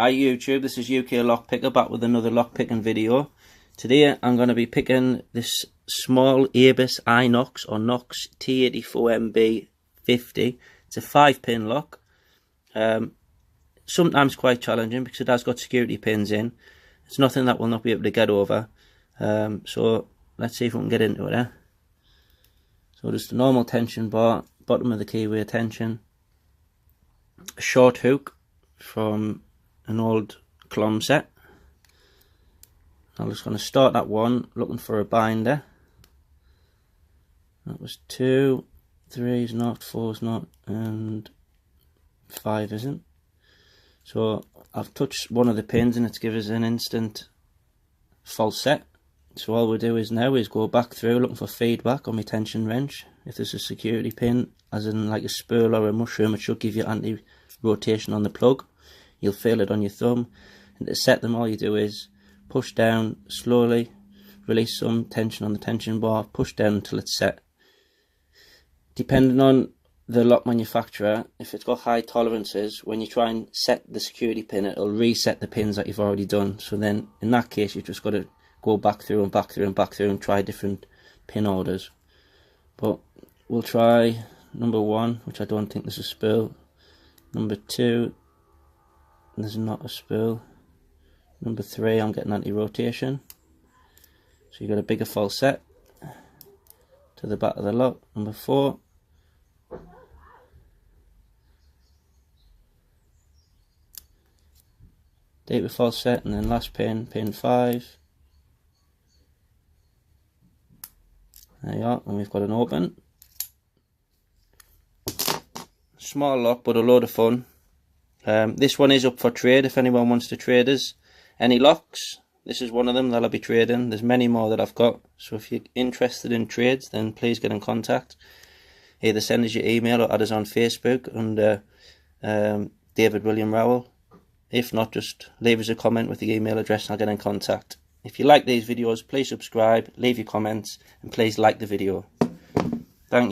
Hi YouTube, this is UK Lockpicker back with another lockpicking video. Today I'm going to be picking this small Abus iNox or Nox T84MB50. It's a 5-pin lock. Sometimes quite challenging because it has got security pins in. It's nothing that we'll not be able to get over. So let's see if we can get into it. So just a normal tension bar, bottom of the keyway tension, a short hook from an old clomb set. I'm just going to start that one, looking for a binder. That was 2, 3's not, 4's not, and 5 isn't. So I've touched one of the pins and it's given us an instant false set. So all we'll do is now is go back through looking for feedback on my tension wrench. If there's a security pin, as in like a spool or a mushroom, it should give you anti-rotation on the plug. You'll feel it on your thumb, and to set them all you do is push down slowly, release some tension on the tension bar, push down until it's set. Depending on the lock manufacturer, if it's got high tolerances, when you try and set the security pin, it'll reset the pins that you've already done. So then in that case you've just got to go back through and back through and back through and try different pin orders. But we'll try number 1, which I don't think there's a spool. Number 2, there's not a spool. Number 3, I'm getting anti-rotation. So you've got a bigger false set to the back of the lock. Number 4. Deeper false set, and then last pin, pin 5. There you are, and we've got an open. Small lock, but a load of fun. This one is up for trade if anyone wants to trade us any locks. This is one of them that I'll be trading. There's many more that I've got, so if you're interested in trades, then please get in contact. Either send us your email or add us on Facebook under David William Rowell. If not, just leave us a comment with the email address and I'll get in contact. If you like these videos, please subscribe, leave your comments, and please like the video.